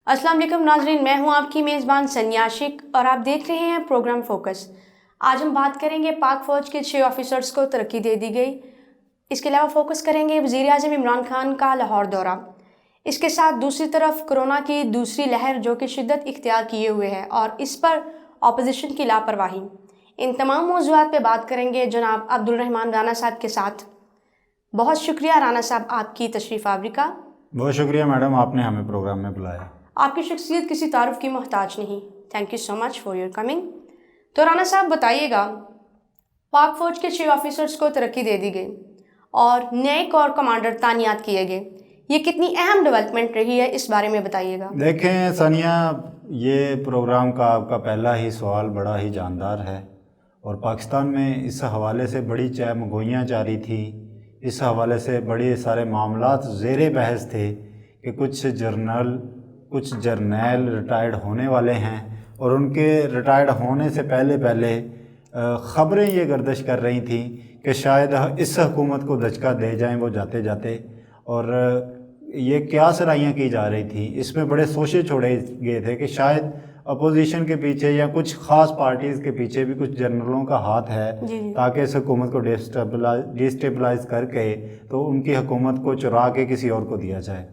अस्सलाम वालेकुम नाजरीन, मैं हूं आपकी मेज़बान सनिया आशिक और आप देख रहे हैं प्रोग्राम फोकस। आज हम बात करेंगे पाक फ़ौज के 6 ऑफिसर्स को तरक्की दे दी गई। इसके अलावा फोकस करेंगे वज़ीर-ए-आज़म इमरान खान का लाहौर दौरा। इसके साथ दूसरी तरफ कोरोना की दूसरी लहर जो कि शिद्दत इख्तियार किए हुए है और इस पर अपोजिशन की लापरवाही। इन तमाम मौज़ूआत पे बात करेंगे जनाब अब्दुल रहमान राना साहब के साथ। बहुत शुक्रिया राना साहब आपकी तशरीफ़ आवरी का। बहुत शुक्रिया मैडम, आपने हमें प्रोग्राम में बुलाया। आपकी शख्सियत किसी तारुफ की मोहताज नहीं। Thank you so much for your coming. तो राना साहब बताइएगा, पाक फ़ौज के 6 ऑफिसर्स को तरक्की दे दी गई और नए कोर कमांडर तानियात किए गए, ये कितनी अहम डेवलपमेंट रही है, इस बारे में बताइएगा। देखें सानिया, ये प्रोग्राम का आपका पहला ही सवाल बड़ा ही जानदार है और पाकिस्तान में इस हवाले से बड़ी चहमगोइयाँ जारी थी। इस हवाले से बड़े सारे मामलात ज़ेरे बहस थे कि कुछ जर्नैल रिटायर्ड होने वाले हैं और उनके रिटायर्ड होने से पहले ख़बरें ये गर्दिश कर रही थी कि शायद इस हुकूमत को धचका दे जाएं वो जाते जाते, और ये क्या सराहियाँ की जा रही थी। इसमें बड़े सोचे छोड़े गए थे कि शायद अपोजिशन के पीछे या कुछ ख़ास पार्टीज़ के पीछे भी कुछ जनरलों का हाथ है ताकि इस हुकूमत को डिस्टेबलाइज करके तो उनकी हुकूमत को चुरा के किसी और को दिया जाए।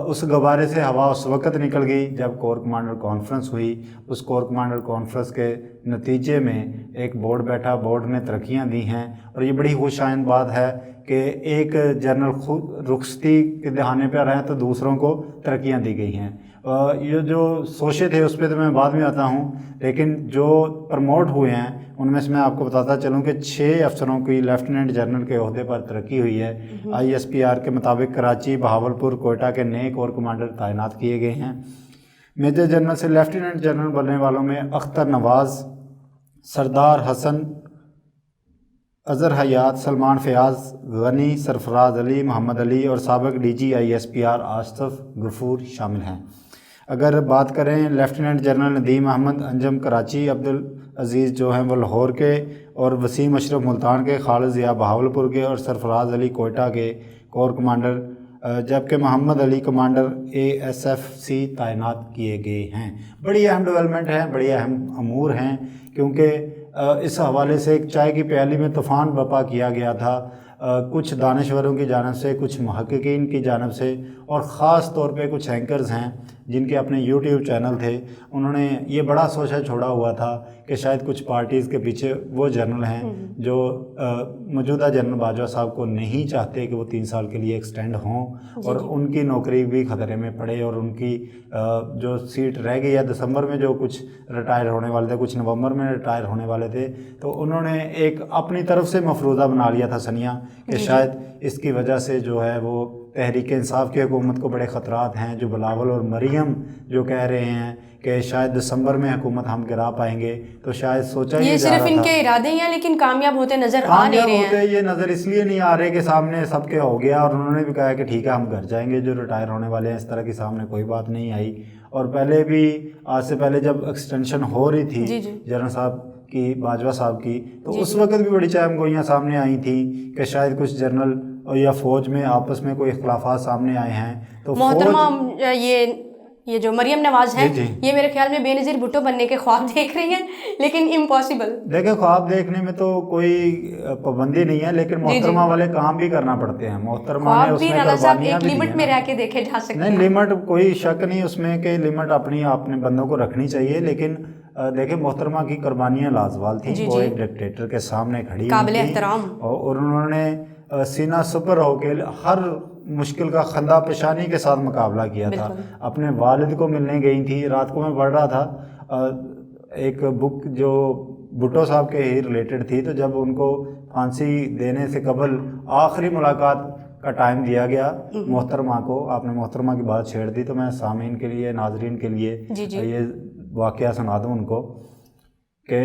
उस गबारे से हवा उस वक़्त निकल गई जब कोर कमांडर कॉन्फ्रेंस हुई। उस कोर कमांडर कॉन्फ्रेंस के नतीजे में एक बोर्ड बैठा, बोर्ड ने तरक्कियां दी हैं और ये बड़ी खुशाइंद बात है कि एक जनरल खुद रुखसती के दहाने पर रहे तो दूसरों को तरक्कियां दी गई हैं। ये जो सोचे थे उस पर तो मैं बाद में आता हूँ, लेकिन जो प्रमोट हुए हैं उनमें से मैं आपको बताता चलूँ कि 6 अफसरों की लेफ्टिनेंट जनरल के ओहदे पर तरक्की हुई है। ISPR के मुताबिक कराची, बहावलपुर, कोयटा के नए कोर कमांडर तैनात किए गए हैं। मेजर जनरल से लेफ्टिनेंट जनरल बनने वालों में अख्तर नवाज़, सरदार हसन, अज़हर हयात, सलमान फ़याज़, गनी, सरफराज अली, मोहम्मद अली और साबिक़ DG ISPR आसिफ गफूर शामिल हैं। अगर बात करें लेफ्टिनेंट जनरल नदीम अहमद अंजम कराची, अब्दुल अज़ीज़ जो हैं वो लाहौर के और वसीम अशरफ मुल्तान के, खालिद ज़िया बहावलपुर के और सरफराज अली कोयटा के कोर कमांडर, जबकि मोहम्मद अली कमांडर ASFC तैनात किए गए हैं। बड़ी अहम डेवलपमेंट है, बड़ी अहम अमूर हैं, क्योंकि इस हवाले से एक चाय की प्याली में तूफ़ान बर्पा किया गया था कुछ दानश्वरों की जानब से, कुछ मुहक्किकीन की जानब से और ख़ास तौर पे कुछ एंकर्स हैं जिनके अपने YouTube चैनल थे। उन्होंने ये बड़ा सोचा छोड़ा हुआ था कि शायद कुछ पार्टीज़ के पीछे वो जनरल हैं जो मौजूदा जनरल बाजवा साहब को नहीं चाहते कि वो 3 साल के लिए एक्सटेंड हों और उनकी नौकरी भी ख़तरे में पड़े और उनकी जो सीट रह गई है दिसंबर में, जो कुछ रिटायर होने वाले थे, कुछ नवंबर में रिटायर होने वाले थे, तो उन्होंने एक अपनी तरफ से मफरूज़ा बना लिया था सनिया कि शायद इसकी वजह से जो है वो तहरीक इंसाफ की हुकूमत को बड़े ख़तरात हैं। जो बिलावल और मरियम जो कह रहे हैं कि शायद दिसंबर में हुकूमत हम गिरा पाएंगे, तो शायद सोचा ही ये जा रहा था। सिर्फ इनके इरादे हैं लेकिन कामयाब होते नज़र आ नहीं रहे हैं। ये नज़र इसलिए नहीं आ रहे कि सामने सबके हो गया और उन्होंने भी कहा कि ठीक है हम घर जाएंगे जो रिटायर होने वाले हैं। इस तरह की सामने कोई बात नहीं आई। और पहले भी, आज से पहले जब एक्सटेंशन हो रही थी जनरल साहब की, बाजवा साहब की, तो उस वक्त भी बड़ी चहमगोइयाँ सामने आई थी कि शायद कुछ जनरल या फ़ौज में आपस में कोई इख्तिलाफात सामने आए हैं। तो मोहतरमा ये जो मरियम नवाज़ हैं, ये मेरे ख्याल में बेनज़ीर भुट्टो बनने के ख्वाब देख रही हैं, लेकिन इम्पॉसिबल। देखिए, ख्वाब देखने में तो कोई पाबंदी नहीं है, लेकिन मोहतरमा वाले काम भी करना पड़ते हैं। मोहतरमा ने उसमें कुर्बानियां भी लिमिट में रह के देखे जा सकते हैं। नहीं, लिमिट कोई शक नहीं उसमें कि लिमिट अपने बंदों को रखनी चाहिए, लेकिन देखिए मोहतरमा की कुर्बानियां लाजवाल थी। वो एक डिक्टेटर के सामने खड़ी काबिल एहतराम, और उन्होंने सीना सुपर होकर हर मुश्किल का खंदा पेशानी के साथ मुकाबला किया था। अपने वालिद को मिलने गई थी। रात को मैं पढ़ रहा था एक बुक जो भुट्टो साहब के ही रिलेटेड थी, तो जब उनको फांसी देने से कबल आखिरी मुलाकात का टाइम दिया गया मोहतरमा को, आपने मोहतरमा की बात छेड़ दी, तो मैं सामीन के लिए, नाजरीन के लिए ये वाक़या सुना दूँ उनको कि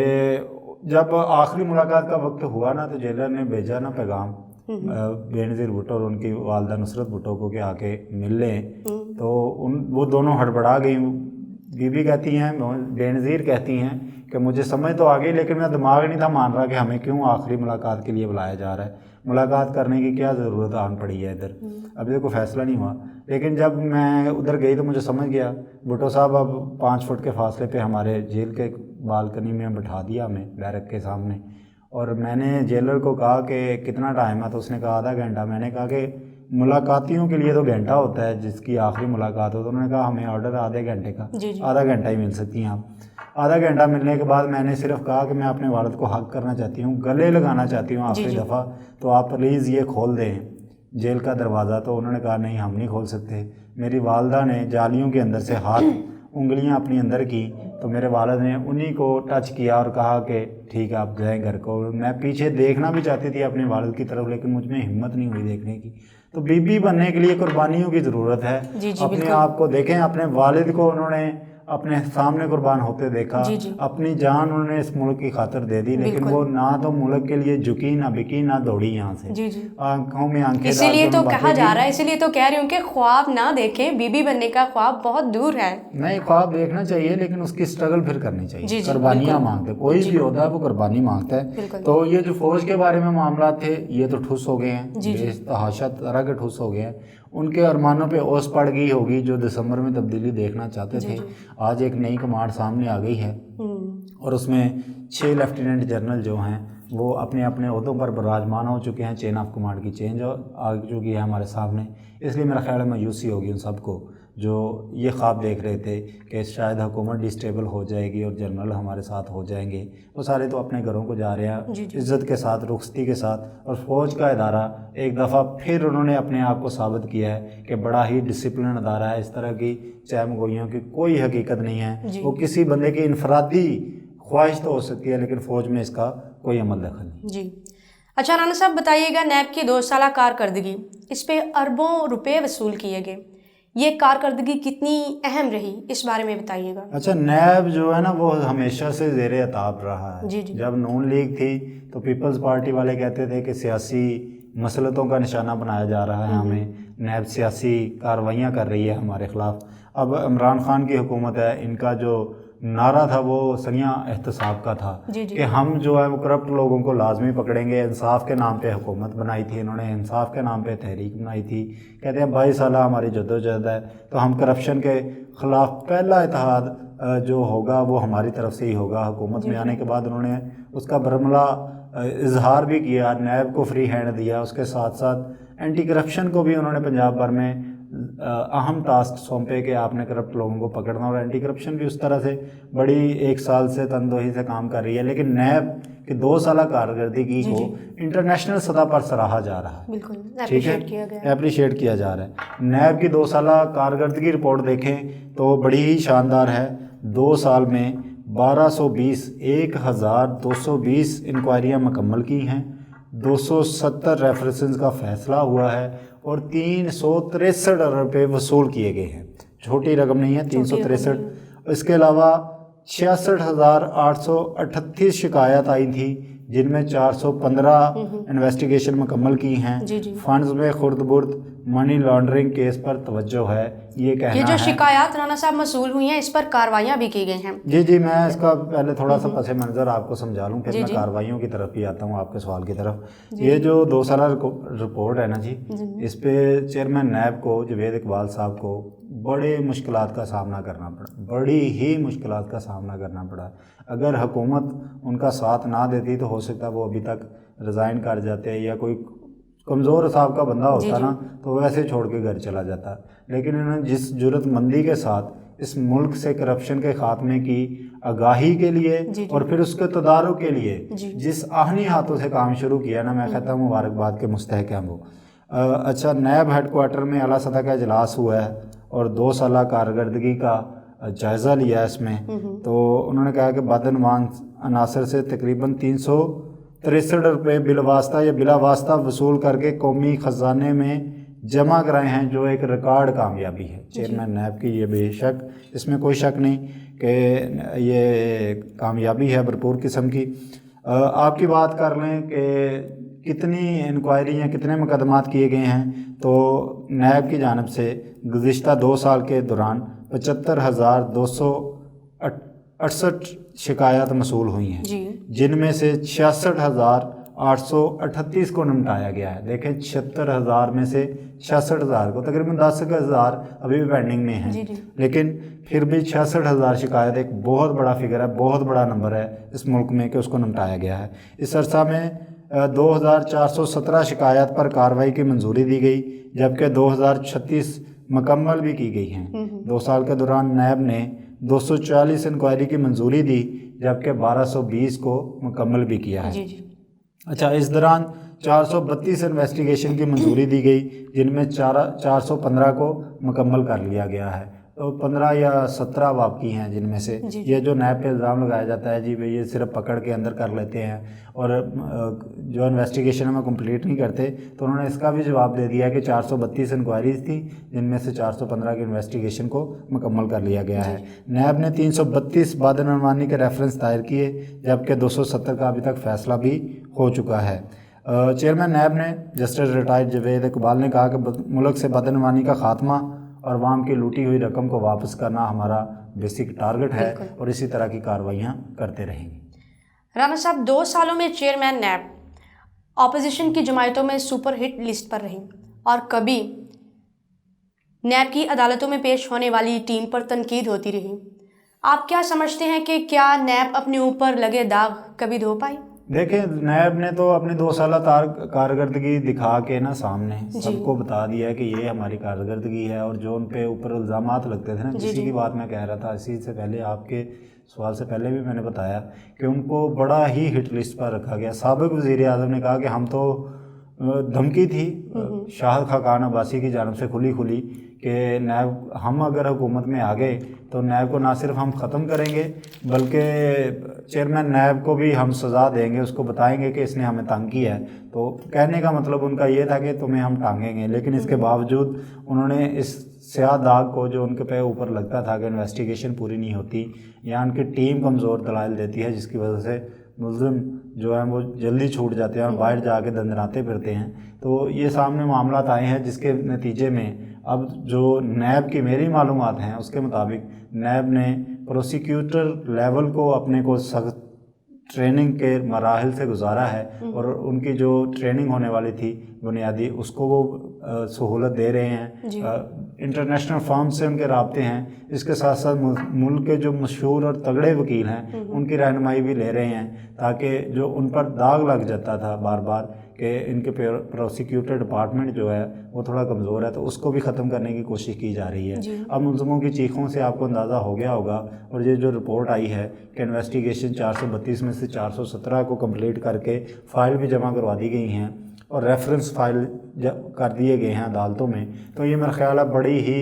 जब आखिरी मुलाकात का वक्त हुआ ना, तो जेलर ने भेजा ना पैगाम बेनज़ीर भुट्टो और उनकी वालदा नुसरत भुट्टो को कि आके मिल लें। तो वो दोनों हड़बड़ा गई। बीबी कहती हैं, बेनज़ीर कहती हैं کہ مجھے سمجھ تو آ گئی لیکن میرا دماغ نہیں تھا مان رہا کہ ہمیں کیوں آخری ملاقات کے لیے بلایا جا رہا ہے، ملاقات کرنے کی کیا ضرورت آن پڑی ہے ادھر، ابھی تو کوئی فیصلہ نہیں ہوا۔ لیکن جب میں ادھر گئی تو مجھے سمجھ گیا، بھٹو صاحب اب 5 فٹ کے فاصلے پہ ہمارے جیل کے بالکنی میں بٹھا دیا ہمیں بیرک کے سامنے، اور میں نے جیلر کو کہا کہ کتنا ٹائم ہے، تو اس نے کہا آدھا گھنٹہ۔ میں نے کہا کہ ملاقاتیوں کے لیے تو گھنٹہ ہوتا ہے جس کی آخری ملاقات ہو، تو انہوں نے کہا ہمیں آرڈر آدھے گھنٹے کا، آدھا گھنٹہ ہی مل سکتی ہیں آپ۔ آدھا گھنٹہ ملنے کے بعد میں نے صرف کہا کہ میں اپنے والد کو حق کرنا چاہتی ہوں، گلے لگانا چاہتی ہوں آخری دفعہ، تو آپ پلیز یہ کھول دیں جیل کا دروازہ۔ تو انہوں نے کہا نہیں ہم نہیں کھول سکتے۔ میری والدہ نے جالیوں کے اندر سے ہاتھ انگلیاں اپنی اندر کی، تو میرے والد نے انہی کو ٹچ کیا اور کہا کہ ٹھیک ہے آپ جائیں گھر کو۔ میں پیچھے دیکھنا بھی چاہتی تھی اپنے والد کی طرف، لیکن مجھ میں ہمت نہیں ہوئی دیکھنے کی۔ تو بی بی بننے کے لیے قربانیوں کی ضرورت ہے۔ اپنے آپ کو دیکھیں، اپنے والد کو انہوں نے اپنے سامنے قربان ہوتے دیکھا، اپنی جان انہوں نے اس ملک کی خاطر دے دی، لیکن وہ نہ تو ملک کے لیے جھکی، نہ بکی، نہ دوڑی یہاں سے، آنکھوں میں آنکھیں اسی لیے تو کہا جا رہا ہے، اسی لیے تو کہہ رہی ہوں کہ خواب نہ دیکھیں، بی بی بننے کا خواب بہت دور ہے۔ نہیں، خواب دیکھنا چاہیے لیکن اس کی سٹرگل پھر کرنی چاہیے، قربانیاں مانگتے، کوئی بھی ہوتا ہے وہ قربانی مانگتا ہے۔ تو یہ جو فوج کے بارے میں معاملات تھے یہ تو ٹھوس ہو گئے ہیں، بے تحاشا طرح کے ٹھوس ہو گئے ہیں۔ ان کے ارمانوں پہ اوس پڑ گئی ہوگی جو دسمبر میں تبدیلی دیکھنا چاہتے تھے۔ آج ایک نئی کمانڈ سامنے آ گئی ہے اور اس میں 6 لیفٹیننٹ جنرل جو ہیں وہ اپنے اپنے عہدوں پر براجمان ہو چکے ہیں، چین آف کمانڈ کی چینج آ چکی ہے ہمارے سامنے۔ اس لیے میرا خیال ہے مایوسی ہوگی ان سب کو جو یہ خواب دیکھ رہے تھے کہ شاید حکومت ڈسٹیبل ہو جائے گی اور جنرل ہمارے ساتھ ہو جائیں گے، وہ سارے تو اپنے گھروں کو جا رہے ہیں عزت کے ساتھ، رخصتی کے ساتھ۔ اور فوج کا ادارہ ایک دفعہ پھر انہوں نے اپنے آپ کو ثابت کیا ہے کہ بڑا ہی ڈسپلن ادارہ ہے، اس طرح کی چہم گوئیوں کی کوئی حقیقت نہیں ہے۔ وہ کسی بندے کی انفرادی خواہش تو ہو سکتی ہے لیکن فوج میں اس کا کوئی عمل دخل نہیں۔ اچھا رانا صاحب بتائیے گا، نیب کی 2 سالہ کارکردگی، اس پہ اربوں روپے وصول کیے گئے، یہ کارکردگی کتنی اہم رہی، اس بارے میں بتائیے گا۔ اچھا، نیب جو ہے نا وہ ہمیشہ سے زیر عتاب رہا ہے۔ جب نون لیگ تھی تو پیپلز پارٹی والے کہتے تھے کہ سیاسی مسلطوں کا نشانہ بنایا جا رہا ہے ہمیں، نیب سیاسی کارروائیاں کر رہی ہے ہمارے خلاف۔ اب عمران خان کی حکومت ہے، ان کا جو نعرہ تھا وہ سنیا احتساب کا تھا کہ ہم جو ہے وہ کرپٹ لوگوں کو لازمی پکڑیں گے۔ انصاف کے نام پہ حکومت بنائی تھی انہوں نے، انصاف کے نام پہ تحریک بنائی تھی، کہتے ہیں 22 سالہ ہماری جدوجہد ہے تو ہم کرپشن کے خلاف پہلا اتحاد جو ہوگا وہ ہماری طرف سے ہی ہوگا۔ حکومت میں آنے کے بعد انہوں نے اس کا برملا اظہار بھی کیا، نیب کو فری ہینڈ دیا، اس کے ساتھ ساتھ اینٹی کرپشن کو بھی انہوں نے پنجاب بھر میں اہم ٹاسک سونپے کہ آپ نے کرپٹ لوگوں کو پکڑنا، اور اینٹی کرپشن بھی اس طرح سے بڑی 1 سال سے تندوہی سے کام کر رہی ہے۔ لیکن نیب کی 2 سالہ کارکردگی کو انٹرنیشنل سطح پر سراہا جا رہا ہے، ٹھیک ہے، اپریشیٹ کیا جا رہا ہے۔ نیب کی 2 سالہ کارکردگی رپورٹ دیکھیں تو بڑی ہی شاندار ہے۔ 2 سال میں 1220 انکوائریاں مکمل کی ہیں، 270 ریفرنسز کا فیصلہ ہوا ہے اور 363 ارب روپے وصول کیے گئے ہیں۔ چھوٹی رقم نہیں ہے، 363۔ اس کے علاوہ 66,838 شکایات آئی تھیں جن میں 415 انویسٹیگیشن مکمل کی ہیں۔ فنڈز میں خرد برد منی لانڈرنگ کیس پر توجہ ہے، یہ کہنا ہے۔ یہ جو شکایات رانا صاحب موصول ہوئی ہیں اس پر کارروائیاں بھی کی گئی ہیں۔ جی میں اس کا پہلے تھوڑا سا پس منظر آپ کو سمجھا لوں، پھر میں کارروائیوں کی طرف بھی آتا ہوں آپ کے سوال کی طرف۔ یہ جو 2 سالہ رپورٹ ہے نا جی، اس پہ چیئرمین نیب کو جاوید اقبال صاحب کو بڑے مشکلات کا سامنا کرنا پڑا، بڑی ہی مشکلات کا سامنا کرنا پڑا۔ اگر حکومت ان کا ساتھ نہ دیتی تو ہو سکتا وہ ابھی تک ریزائن کر جاتے، یا کوئی کمزور صاحب کا بندہ ہوتا نا تو ویسے چھوڑ کے گھر چلا جاتا۔ لیکن انہوں نے جس جرأت مندی کے ساتھ اس ملک سے کرپشن کے خاتمے کی آگاہی کے لیے اور پھر اس کے تدارک کے لیے جس آہنی ہاتھوں سے کام شروع کیا نا، میں کہتا ہوں مبارکباد کے مستحق ہیں وہ۔ اچھا، نیب ہیڈ کوارٹر میں اعلیٰ سطح کا اجلاس ہوا ہے اور 2 سالہ کارکردگی کا جائزہ لیا ہے اس میں، تو انہوں نے کہا کہ بدعنوان عناصر سے تقریباً 363 روپے بالواسطہ یا بلا واسطہ وصول کر کے قومی خزانے میں جمع کرائے ہیں، جو ایک ریکارڈ کامیابی ہے چیئرمین نیب کی۔ یہ بے شک اس میں کوئی شک نہیں کہ یہ کامیابی ہے بھرپور قسم کی۔ آپ کی بات کر لیں کہ کتنی انکوائریاں، کتنے مقدمات کیے گئے ہیں، تو نیب کی جانب سے گزشتہ 2 سال کے دوران 75,268 शिकायत मसूल हुई हैं जी। जिनमें से 66,838 को निपटाया गया है। देखें 76,000 में से 66,000 को, तकरीबन 10,000 अभी भी पेंडिंग में हैं। जी। लेकिन फिर भी 66,000 शिकायत एक बहुत बड़ा फिगर है, बहुत बड़ा नंबर है इस मुल्क में कि उसको निपटाया गया है। इस अरसा में 2,417 शिकायत पर कार्रवाई की मंजूरी दी गई, जबकि 2,036 मुकम्मल भी की गई हैं। 2 साल के दौरान नैब ने 240 इंक्वायरी की मंजूरी दी, जबकि 1220 को मुकम्मल भी किया है। जी। अच्छा, इस दौरान 432 इन्वेस्टिगेशन की मंजूरी दी गई, जिनमें 415 को मुकम्मल कर लिया गया है। तो 15 या 17 वाकई हैं जिनमें से ये जो नैब पे इल्ज़ाम लगाया जाता है जी भाई ये सिर्फ पकड़ के अंदर कर लेते हैं और जो इन्वेस्टिगेशन है वो कंप्लीट नहीं करते, तो उन्होंने इसका भी जवाब दे दिया कि 432 इंक्वायरीज़ थी, जिनमें से 415 की इन्वेस्टिगेशन को मुकम्मल कर लिया गया है। नैब ने 332 बदअनवानी के रेफरेंस दायर किए, जबकि 270 का अभी तक फ़ैसला भी हो चुका है। चेयरमैन नैब ने जस्टिस रिटायर्ड जावेद इकबाल ने कहा कि मुल्क से बदअनवानी का खात्मा और वाम की लूटी हुई रकम को वापस करना हमारा बेसिक टारगेट है और इसी तरह की कार्रवाइयाँ करते रहेंगे। राना साहब, 2 सालों में चेयरमैन नैब ऑपोजिशन की जमायतों में सुपर हिट लिस्ट पर रही और कभी नैब की अदालतों में पेश होने वाली टीम पर तनकीद होती रही। आप क्या समझते हैं कि क्या नैब अपने ऊपर लगे दाग कभी धो पाई? देखें, नैब ने तो अपनी 2 साल कारकर्दगी दिखा के ना सामने सबको बता दिया कि ये हमारी कारकर्दगी है, और जो उन पे ऊपर इल्ज़ामात लगते थे ना, इसी की बात मैं कह रहा था, इसी से पहले आपके सवाल से पहले भी मैंने बताया कि उनको बड़ा ही हिट लिस्ट पर रखा गया। साबिक़ वज़ीर आज़म ने कहा कि हम तो धमकी थी शाहिद खाकान अब्बासी की जानब से खुली कि नैब हम अगर हुकूमत में आ गए तो नैब को ना सिर्फ हम ख़त्म करेंगे बल्कि चेयरमैन नैब को भी हम सज़ा देंगे, उसको बताएंगे कि इसने हमें तंग किया है। तो कहने का मतलब उनका ये था कि तुम्हें हम टांगेंगे, लेकिन इसके बावजूद उन्होंने इस स्याह दाग को जो उनके पे ऊपर लगता था कि इन्वेस्टिगेशन पूरी नहीं होती या उनकी टीम कमज़ोर दलाइल देती है, जिसकी वजह से मुल्ज़िम जो है वो जल्दी छूट जाते हैं और बाहर जाके दंदनाते फिरते हैं। तो ये सामने मामला आए हैं, जिसके नतीजे में अब जो नैब की मेरी मालूमात हैं उसके मुताबिक नैब ने प्रोसिक्यूटर लेवल को अपने को सख्त ट्रेनिंग के मराहिल से गुजारा है और उनकी जो ट्रेनिंग होने वाली थी बुनियादी, उसको वो सहूलत दे रहे हैं। इंटरनेशनल फर्म से उनके राब्ते हैं, इसके साथ साथ मुल्क के जो मशहूर और तगड़े वकील हैं उनकी रहनुमाई भी ले रहे हैं, ताकि जो उन पर दाग लग जाता था बार बार कि इनके प्रोसिक्यूटर डिपार्टमेंट जो है वो थोड़ा कमज़ोर है, तो उसको भी ख़त्म करने की कोशिश की जा रही है। अब मुल्ज़िमों की चीखों से आपको अंदाज़ा हो गया होगा, और ये जो रिपोर्ट आई है कि इन्वेस्टिगेशन 432 में से 417 को कंप्लीट करके फ़ाइल भी जमा करवा दी गई हैं और रेफरेंस फाइल कर दिए गए हैं अदालतों में, तो ये मेरा ख्याल है बड़ी ही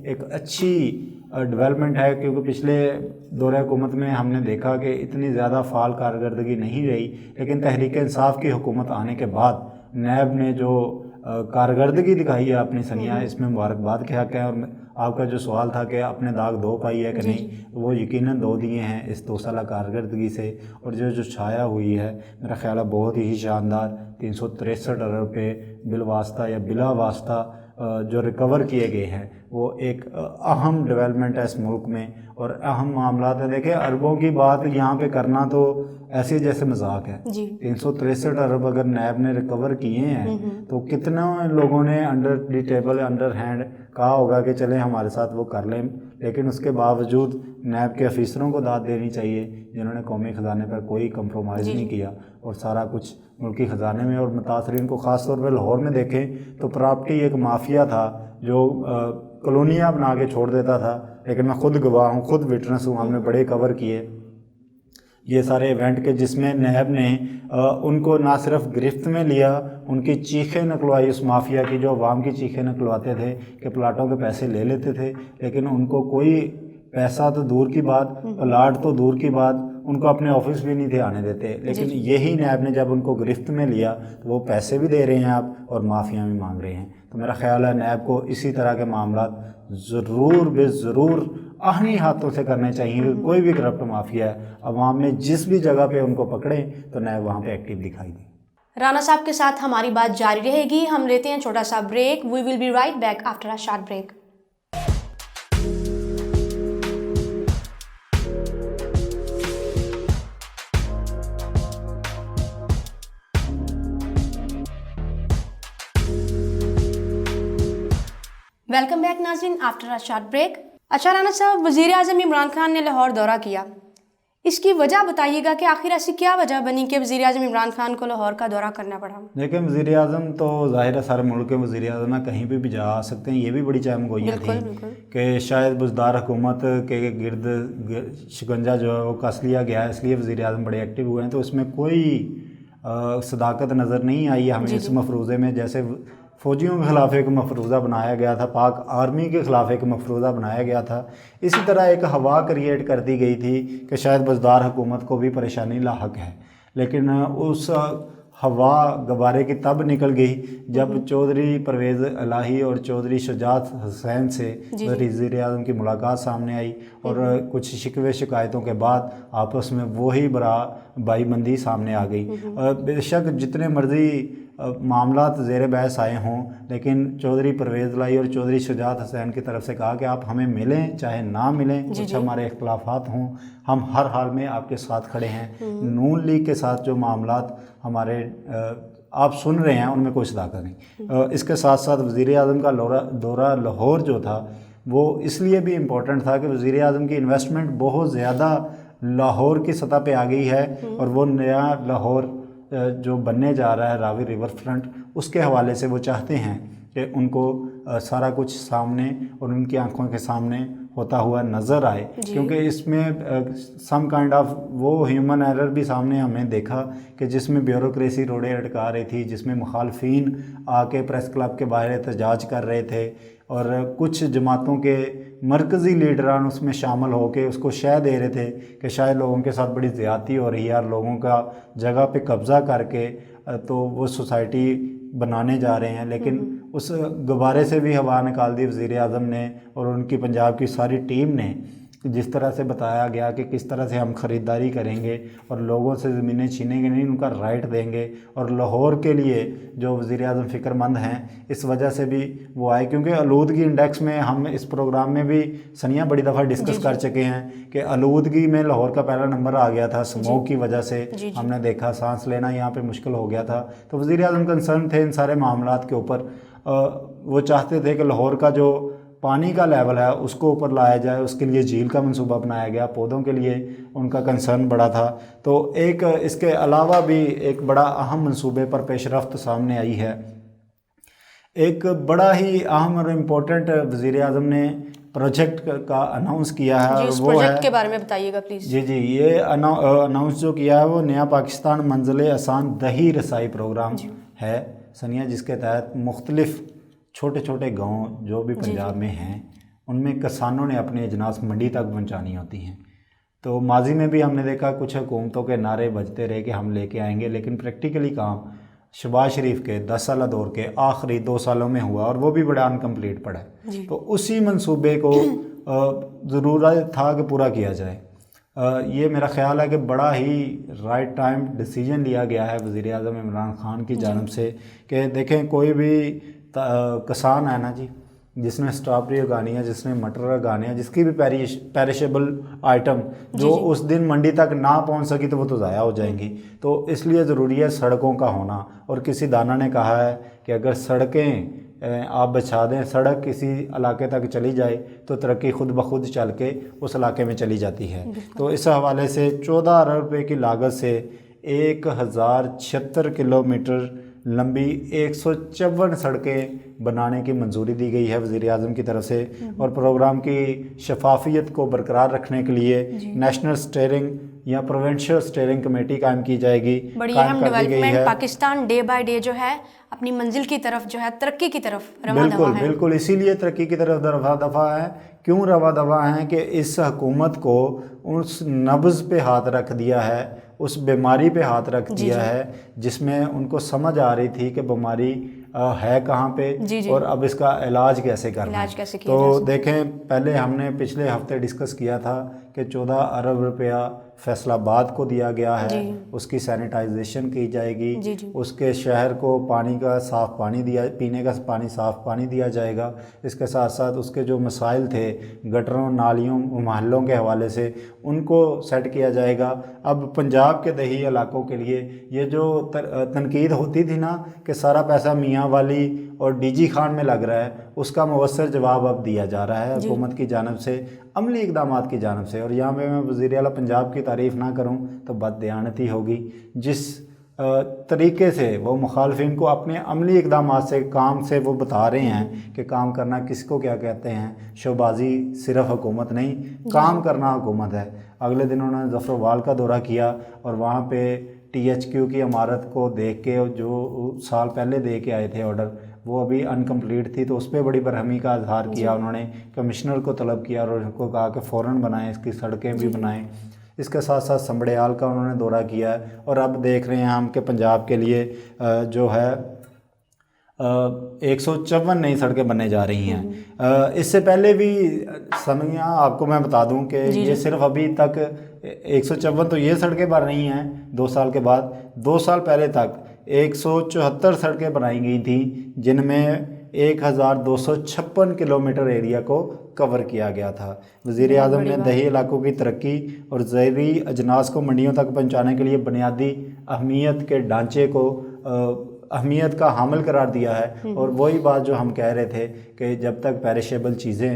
एक अच्छी डेवलपमेंट है, क्योंकि पिछले दौरे हुकूमत में हमने देखा कि इतनी ज़्यादा फ़ाल कारकर्दगी नहीं रही, लेकिन तहरीक इंसाफ की हुकूमत आने के बाद नैब ने जो कारकर्दगी दिखाई है अपनी सनिया, इसमें मुबारकबाद के हक़ है। और आपका जो सवाल था कि अपने दाग धो पाई है कि नहीं, तो वो यकीनन धो दिए हैं इस 2 साल कारकर्दगी से। और जो छाया हुई है मेरा ख्याल है बहुत ही शानदार 363 अरब रुपये बिलवास्ता या बिला वास्ता जो रिकवर किए गए हैं, वो एक अहम डेवलपमेंट है इस मुल्क में और अहम मामला है। देखिए, अरबों की बात यहाँ पे करना तो ऐसे जैसे मजाक है। 363 अरब अगर नैब ने रिकवर किए हैं तो कितना लोगों ने under the table under hand कहा होगा कि चलें हमारे साथ वो कर लें, लेकिन उसके बावजूद नैब के अफीसरों को दाद देनी चाहिए जिन्होंने कौमी ख़जाने पर कोई कंप्रोमाइज़ नहीं किया और सारा कुछ मुल्की ख़जाने में। और मुतासरीन को ख़ास तौर पर लाहौर में देखें तो प्रॉपर्टी एक माफिया था जो कॉलोनियाँ बना के छोड़ देता था, लेकिन मैं खुद गवाह हूँ, खुद विटनेस हूँ, हमने बड़े कवर किए ये सारे इवेंट के, जिसमें नैब ने उनको ना सिर्फ गिरफ्त में लिया, उनकी चीखें निकलवाई उस माफिया की, जो अवाम की चीखें निकलवाते थे कि प्लाटों के पैसे ले लेते थे, लेकिन उनको कोई पैसा तो दूर की बात, प्लाट तो दूर की बात, उनको अपने ऑफिस भी नहीं थे आने देते। लेकिन यही नैब ने जब उनको गिरफ्त में लिया तो वो पैसे भी दे रहे हैं आप और माफिया भी मांग रहे हैं। तो मेरा ख्याल है नैब को इसी तरह के मामला ज़रूर बेज़रूर आहनी हाथों से करने चाहिए। कोई भी करप्ट माफिया है, अवाम में जिस भी जगह पे उनको पकड़ें तो नैब वहाँ पे एक्टिव दिखाई दे। राना साहब के साथ हमारी बात जारी रहेगी, हम लेते हैं छोटा सा break. We will be right back after a short break. Welcome back नाज़रीन आफ्टर अ शॉर्ट ब्रेक। अच्छा राना साहब, वज़ीर आज़म इमरान खान ने लाहौर दौरा किया, इसकी वजह बताइएगा कि आखिर ऐसी क्या वजह बनी कि वज़ीर आज़म इमरान खान को लाहौर का दौरा करना पड़ा। देखिए, वज़ीर आज़म तो ज़ाहिर है सारे मुल्क के वज़ीर आज़म है, कहीं पे भी जा सकते हैं। ये भी बड़ी चहमगोइयाँ थी कि शायद बुज़दार हुकूमत के गिर्द शिकंजा जो है वो कस लिया गया है, इसलिए वज़ीर आज़म बड़े एक्टिव हुए हैं। तो इसमें कोई सदाकत नज़र नहीं आई हमें इस मफरूज़े में। जैसे फ़ौजियों के ख़िलाफ़ एक मफरूज़ा बनाया गया था, पाक आर्मी के ख़िलाफ़ एक मफरूज़ा बनाया गया था, इसी तरह एक हवा क्रिएट कर दी गई थी कि शायद बुज़दार हुकूमत को भी परेशानी लाहक है। लेकिन उस हवा गबारे की तब निकल गई जब चौधरी परवेज़ इलाही और चौधरी शुजात हुसैन से वज़ीर आज़म की मुलाकात सामने आई और कुछ शिकवे शिकायतों के बाद आपस में वही बड़ा भाईबंदी सामने आ गई। बेशक जितने मर्ज़ी मामलात ज़ेर बहस आए हों, लेकिन चौधरी परवेज़ इलाही और चौधरी शुजात हुसैन की तरफ से कहा कि आप हमें मिलें चाहे ना मिलें, कुछ हमारे इख्तलाफात हों, हम हर हाल में आपके साथ खड़े हैं। नून लीग के साथ जो मामलात हमारे आप सुन रहे हैं उनमें कोई सदाकत नहीं। इसके साथ साथ वज़ीर आज़म का दौरा लाहौर जो था वो इसलिए भी इम्पोर्टेंट था कि वज़ीर आज़म की इन्वेस्टमेंट बहुत ज़्यादा लाहौर की सतह पे आ गई है और वो नया लाहौर जो बनने जा रहा है रावी रिवर फ्रंट, उसके हवाले से वो चाहते हैं कि उनको सारा कुछ सामने और उनकी आंखों के सामने होता हुआ नज़र आए, क्योंकि इसमें सम काइंड ऑफ वो ह्यूमन एरर भी सामने हमने देखा कि जिसमें ब्यूरोक्रेसी रोड़े अटका रही थी, जिसमें मुखालफीन आके प्रेस क्लब के बाहर एहतजाज कर रहे थे और कुछ जमातों के मरकज़ी लीडरान उसमें शामिल होकर उसको शह दे रहे थे कि शायद लोगों के साथ बड़ी ज़्यादती हो रही है और लोगों का जगह पे कब्ज़ा करके तो वो सोसाइटी बनाने जा रहे हैं। लेकिन उस गुब्बारे से भी हवा निकाल दी वज़ीर आज़म ने और उनकी पंजाब की सारी टीम ने। जिस तरह से बताया गया कि किस तरह से हम ख़रीदारी करेंगे और लोगों से ज़मीनें छीनेंगे नहीं, उनका राइट देंगे और लाहौर के लिए जो वज़ीर आज़म फ़िक्रमंद हैं, इस वजह से भी वो आए। क्योंकि आलूदगी इंडेक्स में हम इस प्रोग्राम में भी सनिया बड़ी दफ़ा डिस्कस कर चुके हैं कि आलूदगी में लाहौर का पहला नंबर आ गया था। स्मोक की वजह से हमने देखा सांस लेना यहाँ पर मुश्किल हो गया था। तो वज़ीर आज़म कंसर्न थे इन सारे मामलात के ऊपर। वो चाहते थे कि लाहौर का जो पानी का लेवल है उसको ऊपर लाया जाए, उसके लिए झील का मंसूबा बनाया गया, पौधों के लिए उनका कंसर्न बड़ा था। तो एक इसके अलावा भी एक बड़ा अहम मंसूबे पर पेशरफ्त सामने आई है। एक बड़ा ही अहम और इम्पोर्टेंट वज़ीर आज़म ने प्रोजेक्ट का अनाउंस किया है और वो प्रोजेक्ट के बारे में बताइएगा प्लीज़। जी, ये अनाउंस जो किया है वो नया पाकिस्तान मंजिल आसान दही रसाई प्रोग्राम है सनिया, जिसके तहत मुख्तलिफ़ छोटे छोटे गांव जो भी पंजाब में हैं उनमें किसानों ने अपने अजनास मंडी तक पहुंचानी होती हैं। तो माजी में भी हमने देखा कुछ हुकूमतों के नारे बजते रहे कि हम लेके आएंगे, लेकिन प्रैक्टिकली काम शहबाज शरीफ के 10 साल दौर के आखिरी 2 सालों में हुआ और वो भी बड़ा अनकम्प्लीट पड़ा है। तो उसी मंसूबे को ज़रूरत था कि पूरा किया जाए। ये मेरा ख्याल है कि बड़ा ही राइट टाइम डिसीजन लिया गया है वज़ीर आज़म इमरान खान की जानब से कि देखें कोई भी किसान है ना जी, जिसने स्ट्रॉबेरी उगानी है, जिसने मटर उगाने हैं, जिसकी भी पेरिशेबल आइटम जो उस दिन मंडी तक ना पहुंच सकी तो वो तो ज़ाया हो जाएंगी। तो इसलिए ज़रूरी है सड़कों का होना। और किसी दाना ने कहा है कि अगर सड़कें आप बिछा दें, सड़क किसी इलाके तक चली जाए तो तरक्की खुद ब खुद चल के उस इलाके में चली जाती है। तो इस हवाले से 14 अरब रुपये की लागत से 1076 किलोमीटर लंबी 154 सड़कें बनाने की मंजूरी दी गई है वज़ीर आज़म की तरफ से। और प्रोग्राम की शफाफियत को बरकरार रखने के लिए नेशनल स्टीयरिंग या प्रोविंशियल स्टीयरिंग कमेटी कायम की जाएगी। बड़ी अहम development, Pakistan day by day जो है अपनी मंजिल की तरफ जो है तरक्की की तरफ रवा दवा है। बिल्कुल इसीलिए तरक्की की तरफ रवा दफा है। क्यों रवा दवा है कि इस हुकूमत को उस नब्ज़ पे हाथ रख दिया है, उस बीमारी पे हाथ रख दिया है जिसमें उनको समझ आ रही थी कि बीमारी है कहाँ पे और अब इसका इलाज कैसे करना है। तो देखें, पहले हमने पिछले हफ्ते डिस्कस किया था कि 14 अरब रुपया فیصل آباد کو دیا گیا ہے، جی، اس کی سینیٹائزیشن کی جائے گی، جی جی، اس کے شہر کو پانی کا صاف پانی دیا، پینے کا پانی صاف پانی دیا جائے گا۔ اس کے ساتھ ساتھ اس کے جو مسائل تھے گٹروں، نالیوں، محلوں کے حوالے سے، ان کو سیٹ کیا جائے گا۔ اب پنجاب کے دیہی علاقوں کے لیے یہ جو تنقید ہوتی تھی نا کہ سارا پیسہ میاں والی اور ڈی جی خان میں لگ رہا ہے، اس کا مؤثر جواب اب دیا جا رہا ہے حکومت کی جانب سے، عملی اقدامات کی جانب سے۔ اور یہاں پہ میں وزیر اعلیٰ پنجاب کی تعریف نہ کروں تو بد دیانتی ہوگی۔ جس طریقے سے وہ مخالفین کو اپنے عملی اقدامات سے، کام سے وہ بتا رہے ہیں کہ کام کرنا کس کو کیا کہتے ہیں، شوبازی صرف حکومت نہیں، کام کرنا حکومت ہے۔ اگلے دن انہوں نے ظفرآباد کا دورہ کیا اور وہاں پہ ٹی ایچ کیو کی عمارت کو دیکھ کے، جو سال پہلے دے کے آئے تھے آرڈر، وہ ابھی انکمپلیٹ تھی، تو اس پہ بڑی برہمی کا اظہار کیا انہوں نے۔ کمشنر کو طلب کیا اور ان کو کہا کہ فوراً بنائیں، اس کی سڑکیں بھی بنائیں۔ اس کے ساتھ ساتھ سمبڑیال کا انہوں نے دورہ کیا ہے، اور اب دیکھ رہے ہیں ہم کہ پنجاب کے لیے جو ہے 154 نئی سڑکیں بننے جا رہی ہیں۔ اس سے پہلے بھی سنگیاں آپ کو میں بتا دوں کہ یہ صرف ابھی تک 154 تو یہ سڑکیں بن رہی ہیں 2 سال کے بعد، 2 سال پہلے تک 174 سڑکیں بنائی گئی تھیں، جن میں 1256 کلومیٹر ایریا کو کور کیا گیا تھا۔ وزیر اعظم نے دیہی علاقوں کی ترقی اور زرعی اجناس کو منڈیوں تک پہنچانے کے لیے بنیادی اہمیت کے ڈھانچے کو اہمیت کا حامل قرار دیا ہے، اور وہی بات جو ہم کہہ رہے تھے کہ جب تک پیرشیبل چیزیں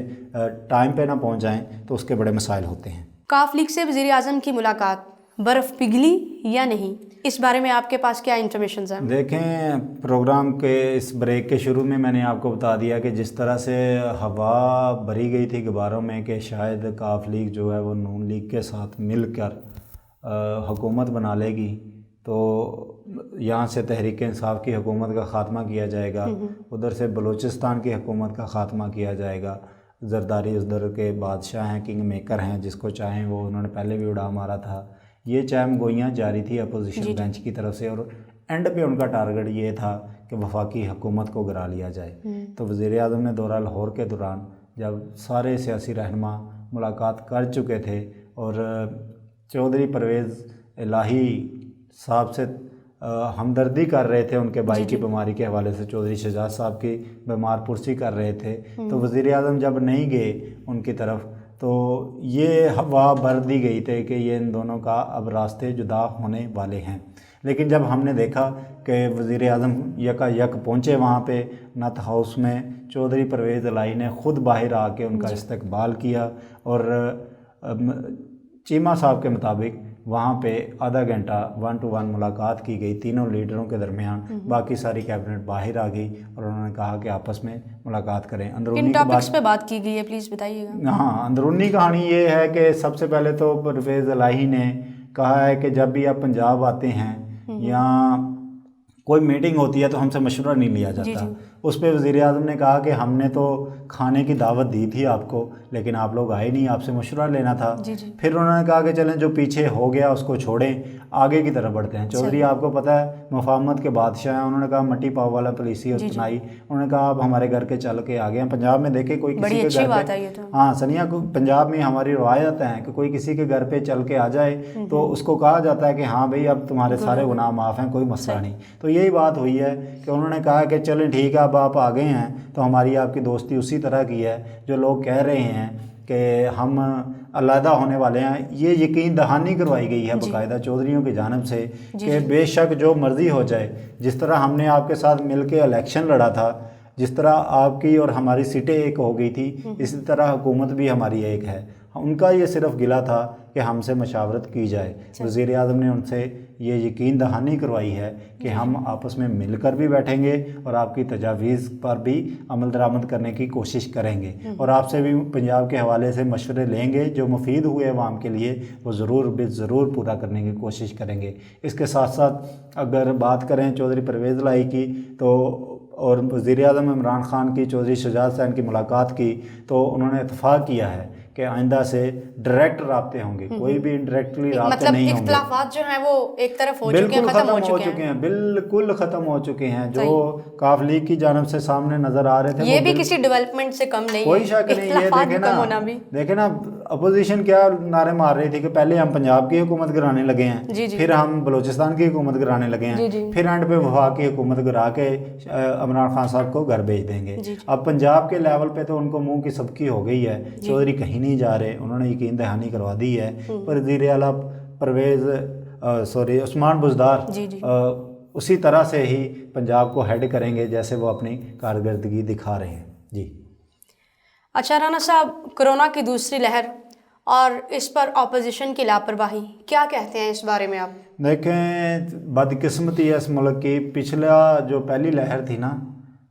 ٹائم پہ نہ پہنچ جائیں تو اس کے بڑے مسائل ہوتے ہیں۔ کاف لیگ سے وزیر اعظم کی ملاقات، برف پگھلی یا نہیں، اس بارے میں آپ کے پاس کیا انفارمیشنز ہیں؟ دیکھیں، پروگرام کے اس بریک کے شروع میں نے آپ کو بتا دیا کہ جس طرح سے ہوا بھری گئی تھی غباروں میں کہ شاید کاف لیگ جو ہے وہ نون لیگ کے ساتھ مل کر حکومت بنا لے گی، تو یہاں سے تحریک انصاف کی حکومت کا خاتمہ کیا جائے گا، ادھر سے بلوچستان کی حکومت کا خاتمہ کیا جائے گا۔ زرداری ادھر کے بادشاہ ہیں، کنگ میکر ہیں، جس کو چاہیں وہ انہوں نے پہلے بھی اڑا مارا تھا۔ یہ چہم گوئیاں جاری تھی اپوزیشن بینچ کی طرف سے، اور اینڈ پہ ان کا ٹارگٹ یہ تھا کہ وفاقی حکومت کو گرا لیا جائے۔ تو وزیر اعظم نے دورہ لاہور کے دوران جب سارے سیاسی رہنما ملاقات کر چکے تھے اور چودھری پرویز الہی صاحب سے ہمدردی کر رہے تھے ان کے بھائی کی بیماری کے حوالے سے، چودھری شجاعت صاحب کی بیمار پرسی کر رہے تھے، تو وزیر اعظم جب نہیں گئے ان کی طرف تو یہ ہوا بھر دی گئی تھی کہ یہ ان دونوں کا اب راستے جدا ہونے والے ہیں۔ لیکن جب ہم نے دیکھا کہ وزیر اعظم یکا یک پہنچے وہاں پہ نتھ ہاؤس میں، چودھری پرویز الہی نے خود باہر آ کے ان کا استقبال کیا، اور چیمہ صاحب کے مطابق وہاں پہ آدھا گھنٹہ 1 to 1 ملاقات کی گئی تینوں لیڈروں کے درمیان۔ باقی ساری کیبنٹ باہر آ گئی اور انہوں نے کہا کہ آپس میں ملاقات کریں۔ کن ٹاپکس پہ بات کی گئی ہے پلیز بتائیے گا؟ ہاں، اندرونی کہانی یہ ہے کہ سب سے پہلے تو پرویز الہی نے کہا ہے کہ جب بھی آپ پنجاب آتے ہیں یا کوئی میٹنگ ہوتی ہے تو ہم سے مشورہ نہیں لیا جاتا۔ اس پہ وزیر اعظم نے کہا کہ ہم نے تو کھانے کی دعوت دی تھی آپ کو، لیکن آپ لوگ آئے نہیں، آپ سے مشورہ لینا تھا۔ پھر انہوں نے کہا کہ چلیں جو پیچھے ہو گیا اس کو چھوڑیں، آگے کی طرف بڑھتے ہیں۔ چودھری آپ کو پتہ ہے مفاہمت کے بادشاہ ہیں، انہوں نے کہا مٹی پاؤ والا پالیسی اپنائی، انہوں نے کہا آپ ہمارے گھر کے چل کے آ گئے ہیں۔ پنجاب میں دیکھیں کوئی کسی کے گھر پہ، ہاں سنیا، پنجاب میں ہماری روایت ہیں کہ کوئی کسی کے گھر پہ چل کے آ جائے تو اس کو کہا جاتا ہے کہ ہاں بھائی اب تمہارے سارے گناہ معاف ہیں، کوئی مسئلہ نہیں۔ تو یہی بات ہوئی ہے کہ انہوں نے کہا کہ چلیں ٹھیک ہے اب آپ آ گئے ہیں تو ہماری آپ کی دوستی اسی طرح کی ہے جو لوگ کہہ رہے ہیں کہ ہم علیحدہ ہونے والے ہیں۔ یہ یقین دہانی کروائی گئی ہے باقاعدہ چودھریوں کی جانب سے کہ بے شک جو مرضی ہو جائے، جس طرح ہم نے آپ کے ساتھ مل کے الیکشن لڑا تھا، جس طرح آپ کی اور ہماری سیٹیں ایک ہو گئی تھی، اسی طرح حکومت بھی ہماری ایک ہے۔ ان کا یہ صرف گلہ تھا کہ ہم سے مشاورت کی جائے۔ وزیر اعظم نے ان سے یہ یقین دہانی کروائی ہے کہ ہم آپس میں مل کر بھی بیٹھیں گے اور آپ کی تجاویز پر بھی عمل درآمد کرنے کی کوشش کریں گے، اور آپ سے بھی پنجاب کے حوالے سے مشورے لیں گے، جو مفید ہوئے عوام کے لیے وہ ضرور پورا کرنے کی کوشش کریں گے۔ اس کے ساتھ ساتھ اگر بات کریں چودھری پرویز الہی کی تو اور وزیر اعظم عمران خان کی چودھری شجاعت حسین کی ملاقات کی، تو انہوں نے اتفاق کیا ہے کہ آئندہ سے ڈائریکٹ رابطے ہوں گے, کوئی بھی انڈائریکٹلی رابطے مطلب نہیں ہوں گے. اختلافات جو ہیں وہ ایک طرف ہو چکے ہیں, بالکل ختم ہو چکے ہیں, بالکل ختم ہو چکے ہیں. جو کاف لیگ کی جانب سے سامنے نظر آ رہے تھے یہ بھی کسی ڈیولپمنٹ سے کم نہیں ہے, کوئی شک نہیں. یہ دیکھیں نا اپوزیشن کیا نعرے مار رہی تھی کہ پہلے ہم پنجاب کی حکومت گرانے لگے ہیں, پھر ہم بلوچستان کی حکومت گرانے لگے ہیں, پھر اینڈ پہ وفاق کی حکومت گرا کے عمران خان صاحب کو گھر بھیج دیں گے. اب پنجاب کے لیول پہ تو ان کو منہ کی سبکی ہو گئی ہے, چودھری کہیں نہیں جا رہے, انہوں نے یقین دہانی کروا دی ہے. وزیر اعلیٰ عثمان بزدار اسی طرح سے ہی پنجاب کو ہیڈ کریں گے جیسے وہ اپنی کارکردگی دکھا رہے ہیں. جی اچھا رانا صاحب, کرونا کی دوسری لہر اور اس پر اپوزیشن کی لاپرواہی, کیا کہتے ہیں اس بارے میں آپ؟ دیکھیں, بدقسمتی ہے اس ملک کی. پچھلا جو پہلی لہر تھی نا,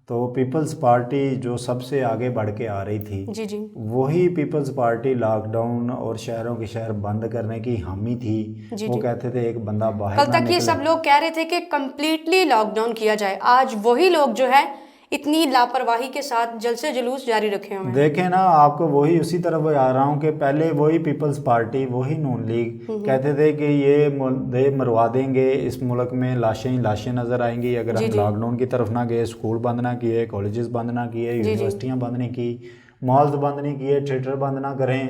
تو پیپلز پارٹی جو سب سے آگے بڑھ کے آ رہی تھی, وہی پیپلز پارٹی لاک ڈاؤن اور شہروں کے شہر بند کرنے کی حامی تھی. وہ کہتے تھے ایک بندہ باہر کل تک یہ سب لوگ کہہ رہے تھے کہ کمپلیٹلی لاک ڈاؤن کیا جائے. آج وہی لوگ جو ہے اتنی لاپرواہی کے ساتھ جلسے جلوس جاری رکھے ہوئے ہیں. دیکھیں نا, آپ کو وہی اسی طرف آ رہا ہوں کہ پہلے وہی پیپلز پارٹی, وہی نون لیگ کہتے تھے کہ یہ مروا دیں گے, اس ملک میں لاشیں نظر آئیں گی اگر ہم لاک ڈاؤن کی طرف نہ گئے, اسکول بند نہ کیے, کالجز بند نہ کیے, یونیورسٹیاں بند نہیں کی, مالز بند نہیں کیے, تھیٹر بند نہ کریں,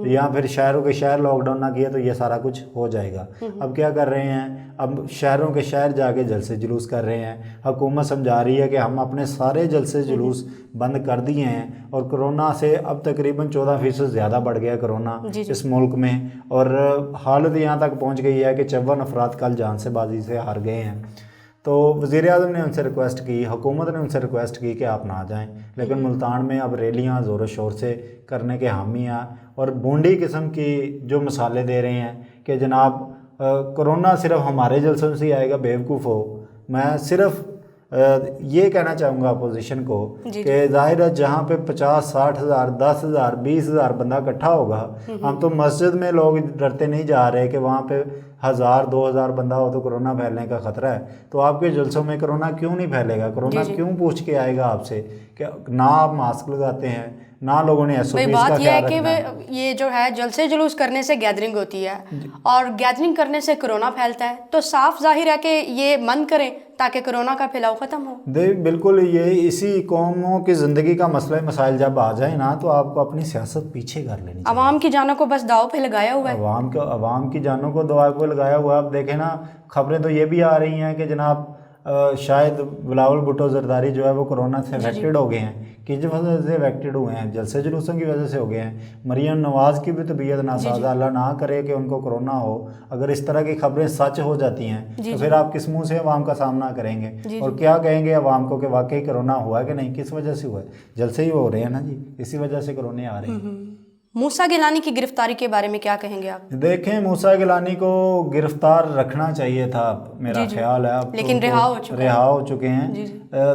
یا پھر شہروں کے شہر لاک ڈاؤن نہ کیے, تو یہ سارا کچھ ہو جائے گا. اب کیا کر رہے ہیں, اب شہروں کے شہر جا کے جلسے جلوس کر رہے ہیں. حکومت سمجھا رہی ہے کہ ہم اپنے سارے جلسے جلوس بند کر دیے ہیں, اور کرونا سے اب تقریباً 14% زیادہ بڑھ گیا کرونا اس ملک میں, اور حالت یہاں تک پہنچ گئی ہے کہ 54 افراد کل جان سے بازی سے ہار گئے ہیں. تو وزیر اعظم نے ان سے ریکویسٹ کی, حکومت نے ان سے ریکویسٹ کی کہ آپ نہ جائیں, لیکن ملتان میں اب ریلیاں زور و شور سے کرنے کے حامی ہیں, اور بونڈی قسم کی جو مثالیں دے رہے ہیں کہ جناب کرونا صرف ہمارے جلسوں سے ہی آئے گا. بیوقوف ہو. میں صرف یہ کہنا چاہوں گا اپوزیشن کو کہ ظاہر ہے جہاں پہ 50-60 ہزار 10 ہزار 20 ہزار بندہ اکٹھا ہوگا, ہم تو مسجد میں لوگ ڈرتے نہیں جا رہے کہ وہاں پہ 1000-2000 بندہ ہو تو کرونا پھیلنے کا خطرہ ہے. تو آپ کے جلسوں میں کرونا کیوں نہیں پھیلے گا؟ کرونا کیوں پوچھ کے آئے گا آپ سے کہ نہ آپ ماسک لگاتے ہیں, نہ لوگوں نے ایس او پیز کا خیال رکھنا ہے. بات یہ ہے کہ یہ جو ہے جلسے جلوس کرنے سے گیدرنگ ہوتی ہے, اور گیدرنگ کرنے سے کرونا پھیلتا ہے, تو صاف ظاہر ہے کہ یہ بند کریں تاکہ کرونا کا پھیلاؤ ختم ہو. بالکل, یہ اسی قوموں کی زندگی کا مسئلہ مسائل جب آ جائیں نا, تو آپ کو اپنی سیاست پیچھے کر لینی چاہیے. عوام کی جانوں کو بس داؤ پہ لگایا ہوا ہے. عوام کی جانوں کو داؤ پہ لگایا ہوا ہے. اب دیکھیں نا, خبریں تو یہ بھی آ رہی ہیں کہ جناب شاید بلاول بھٹو زرداری جو ہے وہ کرونا سے افیکٹڈ ہو گئے ہیں. کس وجہ سے افیکٹڈ ہوئے ہیں؟ جلسے جلوسوں کی وجہ سے ہو گئے ہیں. مریم نواز کی بھی طبیعت ناسازہ, اللہ نہ کرے کہ ان کو کرونا ہو. اگر اس طرح کی خبریں سچ ہو جاتی ہیں تو پھر آپ کس منہ سے عوام کا سامنا کریں گے, اور کیا کہیں گے عوام کو کہ واقعی کرونا ہوا ہے کہ نہیں؟ کس وجہ سے ہوا ہے؟ جلسے ہی ہو رہے ہیں نا جی, اسی وجہ سے کرونے آ رہے ہیں. موسیٰ گیلانی کی گرفتاری کے بارے میں کیا کہیں گے آپ؟ دیکھیں, موسیٰ گیلانی کو گرفتار رکھنا چاہیے تھا میرا خیال ہے, اب لیکن رہا ہو چکے ہیں.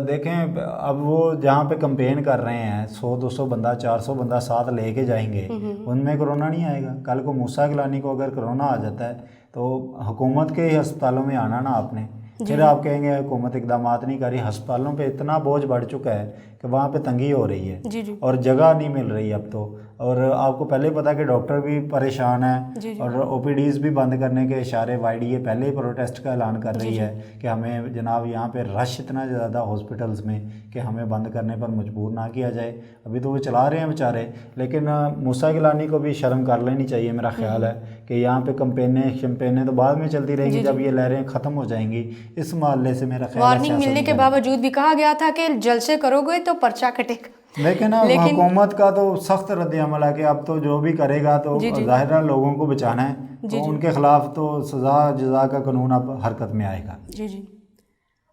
دیکھیں, اب وہ جہاں پہ کمپین کر رہے ہیں 100-200 بندہ 400 بندہ ساتھ لے کے جائیں گے, ان میں کرونا نہیں آئے گا. کل کو موسیٰ گیلانی کو اگر کرونا آ جاتا ہے تو حکومت کے ہی ہسپتالوں میں آنا نا آپ نے, پھر آپ کہیں گے حکومت اقدامات نہیں کر رہی. ہسپتالوں پہ اتنا بوجھ بڑھ چکا ہے کہ وہاں پہ تنگی ہو رہی ہے, اور جگہ نہیں مل رہی اب تو. اور آپ کو پہلے پتا کہ ڈاکٹر بھی پریشان ہیں, اور او پی ڈیز بھی بند کرنے کے اشارے. وائی ڈی اے پہلے ہی پروٹیسٹ کا اعلان کر رہی ہے کہ ہمیں جناب یہاں پہ رش اتنا زیادہ ہاسپٹلز میں کہ ہمیں بند کرنے پر مجبور نہ کیا جائے. ابھی تو وہ چلا رہے ہیں بیچارے, لیکن موسیٰ گیلانی کو بھی شرم کر لینی چاہیے میرا خیال ہے کہ یہاں پہ کمپینیں تو بعد میں چلتی رہیں گی جب یہ لہریں ختم ہو جائیں گی. اس معاملے سے میرا خیال ہے وارننگ ملنے کے باوجود بھی کہا گیا تھا کہ جلسے کرو گے تو پرچہ کٹے گا. لیکن حکومت کا تو سخت رد عمل ہے کہ اب تو جو بھی کرے گا تو ظاہرہ لوگوں کو بچانا ہے, تو ان کے خلاف تو سزا جزا کا قانون اب حرکت میں آئے گا.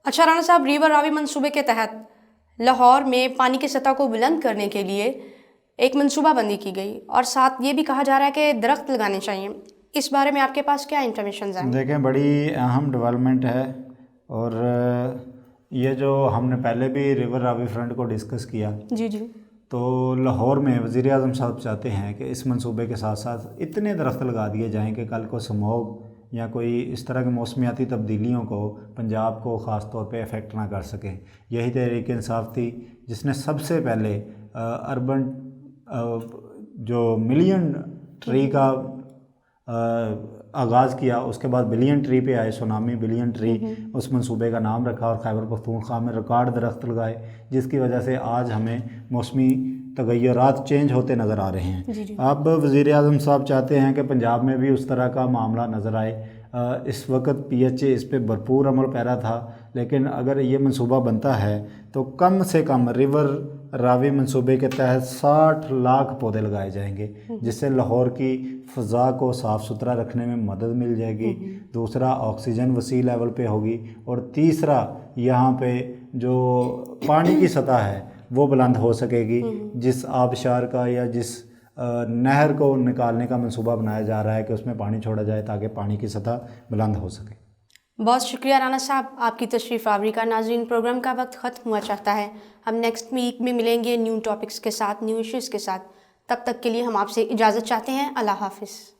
اچھا رانا صاحب, ریور راوی منصوبے کے تحت لاہور میں پانی کی سطح کو بلند کرنے کے لیے ایک منصوبہ بندی کی گئی, اور ساتھ یہ بھی کہا جا رہا ہے کہ درخت لگانے چاہیے. اس بارے میں آپ کے پاس کیا انفارمیشنز ہیں؟ دیکھیں, بڑی اہم ڈیولپمنٹ ہے, اور یہ جو ہم نے پہلے بھی ریور راوی فرنٹ کو ڈسکس کیا, تو لاہور میں وزیر اعظم صاحب چاہتے ہیں کہ اس منصوبے کے ساتھ ساتھ اتنے درخت لگا دیے جائیں کہ کل کو سموگ یا کوئی اس طرح کی موسمیاتی تبدیلیوں کو پنجاب کو خاص طور پہ افیکٹ نہ کر سکیں. یہی تحریک انصاف تھی جس نے سب سے پہلے اربن जो मिलियन ट्री का आगाज़ किया, उसके बाद बिलियन ट्री पे आए, सुनामी बिलियन ट्री उस मंसूबे का नाम रखा और खैबर पख्तूनख्वा में रिकॉर्ड दरख्त लगाए, जिसकी वजह से आज हमें मौसमी तगय्युरात चेंज होते नज़र आ रहे हैं। अब वज़ीर आज़म साहब चाहते हैं कि पंजाब में भी उस तरह का मामला नज़र आए। इस वक्त PHA इस पर भरपूर अमल पैरा था, लेकिन अगर ये मंसूबा बनता है तो कम से कम रिवर रावी मंसूबे के तहत 60 लाख पौधे लगाए जाएंगे, जिससे लाहौर की फ़ज़ा को साफ़ सुथरा रखने में मदद मिल जाएगी। दूसरा, ऑक्सीजन वसी लेवल पे होगी, और तीसरा, यहाँ पे जो पानी की सतह है वो बुलंद हो सकेगी। जिस आबशार का या जिस नहर को निकालने का मंसूबा बनाया जा रहा है कि उसमें पानी छोड़ा जाए ताकि पानी की सतह बुलंद हो सके। बहुत शुक्रिया राना साहब आपकी तशरीफ़ आवरी का। नाज़रीन, प्रोग्राम का वक्त ख़त्म हुआ चाहता है। हम नेक्स्ट वीक में मिलेंगे न्यू टॉपिक्स के साथ, न्यू इश्यूज़ के साथ। तब तक के लिए हम आपसे इजाज़त चाहते हैं। अल्लाह हाफ़िज़।